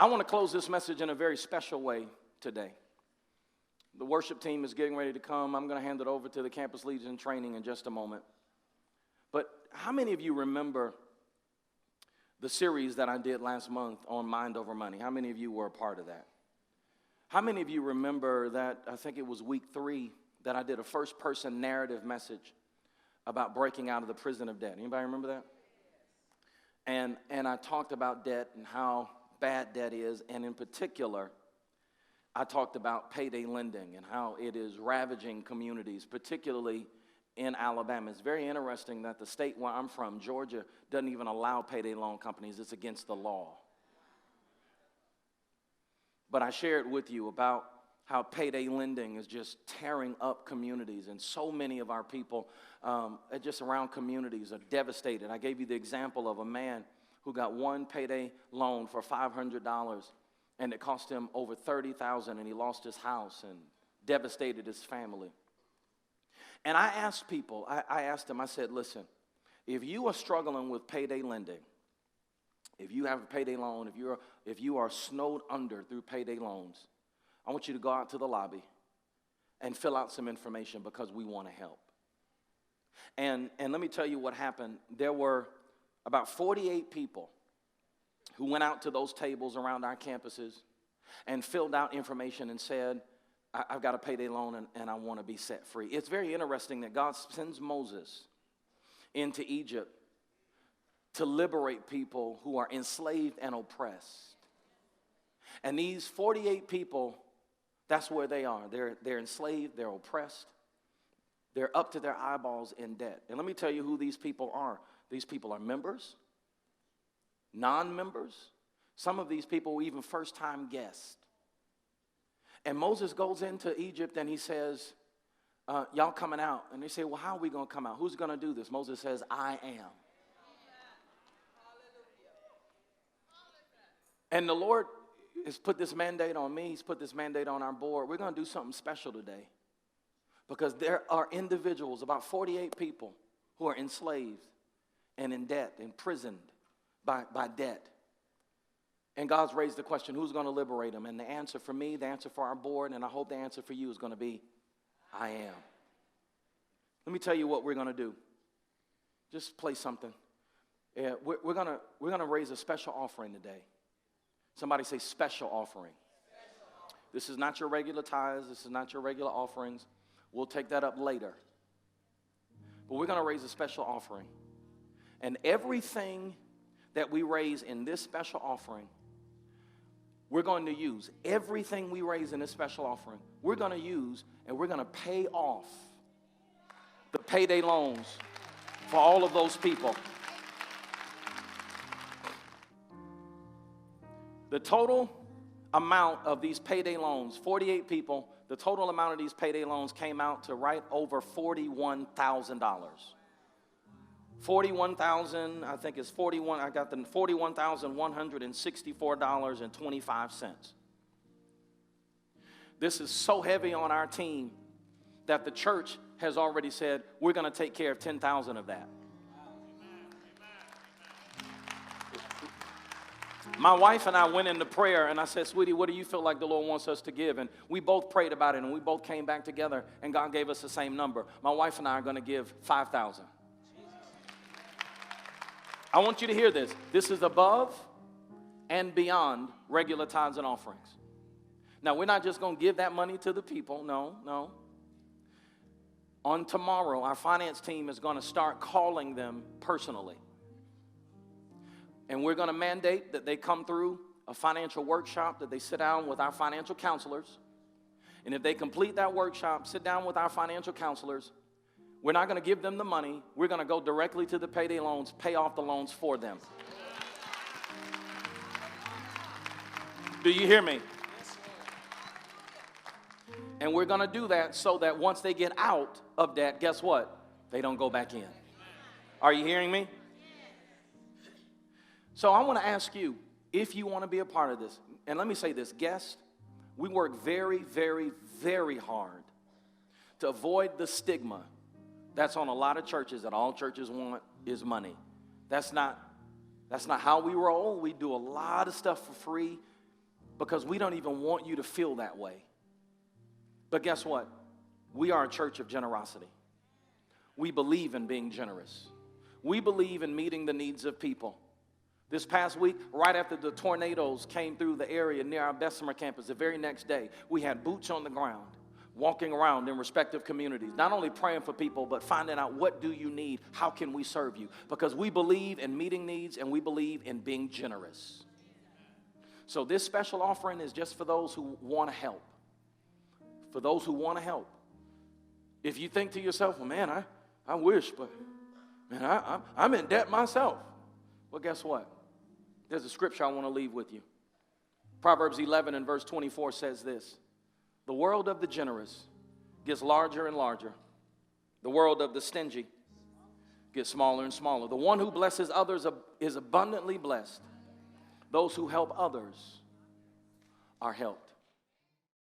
I want to close this message in a very special way today. The worship team is getting ready to come. I'm going to hand it over to the campus leaders in training in just a moment. But how many of you remember the series that I did last month on Mind Over Money? How many of you were a part of that? How many of you remember that, I think it was week 3, that I did a first-person narrative message about breaking out of the prison of debt? Anybody remember that? And I talked about debt and how bad debt is, and in particular, I talked about payday lending and how it is ravaging communities, particularly in Alabama. It's very interesting that the state where I'm from, Georgia, doesn't even allow payday loan companies. It's against the law. But I shared with you about how payday lending is just tearing up communities, and so many of our people just around communities are devastated. I gave you the example of a man who got one payday loan for $500, and it cost him over $30,000, and he lost his house and devastated his family. And I asked people, I asked them, I said, listen, if you are struggling with payday lending, if you have a payday loan, if you are snowed under through payday loans, I want you to go out to the lobby and fill out some information because we want to help. And let me tell you what happened. There were about 48 people who went out to those tables around our campuses and filled out information and said, I've got a payday loan and I want to be set free. It's very interesting that God sends Moses into Egypt to liberate people who are enslaved and oppressed. And these 48 people, that's where they are. They're enslaved, they're oppressed, they're up to their eyeballs in debt. And let me tell you who these people are. These people are members, non-members. Some of these people were even first-time guests. And Moses goes into Egypt and he says, y'all coming out. And they say, well, how are we going to come out? Who's going to do this? Moses says, I am. And the Lord has put this mandate on me. He's put this mandate on our board. We're going to do something special today. Because there are individuals, about 48 people, who are enslaved and in debt, imprisoned by debt. And God's raised the question, who's going to liberate them? And the answer for me, the answer for our board, and I hope the answer for you is going to be, I am. Let me tell you what we're going to do. Just play something. Yeah, we're going to raise a special offering today. Somebody say special offering. This is not your regular tithes. This is not your regular offerings. We'll take that up later. But we're going to raise a special offering. And everything that we raise in this special offering, we're going to use. Everything we raise in this special offering, we're going to use, and we're going to pay off the payday loans for all of those people. The total amount of these payday loans, 48 people, the total amount of these payday loans came out to right over $41,000. 41,000, I think it's 41, I got the $41,164.25. This is so heavy on our team that the church has already said, we're going to take care of 10,000 of that. My wife and I went into prayer, and I said, sweetie, what do you feel like the Lord wants us to give? And we both prayed about it, and we both came back together, and God gave us the same number. My wife and I are going to give 5,000. I want you to hear this. This is above and beyond regular tithes and offerings. Now, we're not just going to give that money to the people. No. On tomorrow, our finance team is going to start calling them personally. And we're going to mandate that they come through a financial workshop, that they sit down with our financial counselors. And if they complete that workshop, sit down with our financial counselors, we're not going to give them the money. We're going to go directly to the payday loans, pay off the loans for them. Do you hear me? And we're going to do that so that once they get out of debt, guess what? They don't go back in. Are you hearing me? So I want to ask you, if you want to be a part of this, and let me say this, guests, we work very, very, very hard to avoid the stigma that's on a lot of churches that all churches want is money. That's not how we roll. We do a lot of stuff for free. because we don't even want you to feel that way. But guess what? We are a church of generosity. We believe in being generous. We believe in meeting the needs of people. This past week, right after the tornadoes came through the area near our Bessemer campus, the very next day, we had boots on the ground, walking around in respective communities, not only praying for people, but finding out, what do you need? How can we serve you? Because we believe in meeting needs and we believe in being generous. So this special offering is just for those who want to help. For those who want to help. If you think to yourself, well, man, I wish, but man, I'm in debt myself. Well, guess what? There's a scripture I want to leave with you. Proverbs 11 and verse 24 says this: the world of the generous gets larger and larger. The world of the stingy gets smaller and smaller. The one who blesses others is abundantly blessed. Those who help others are helped.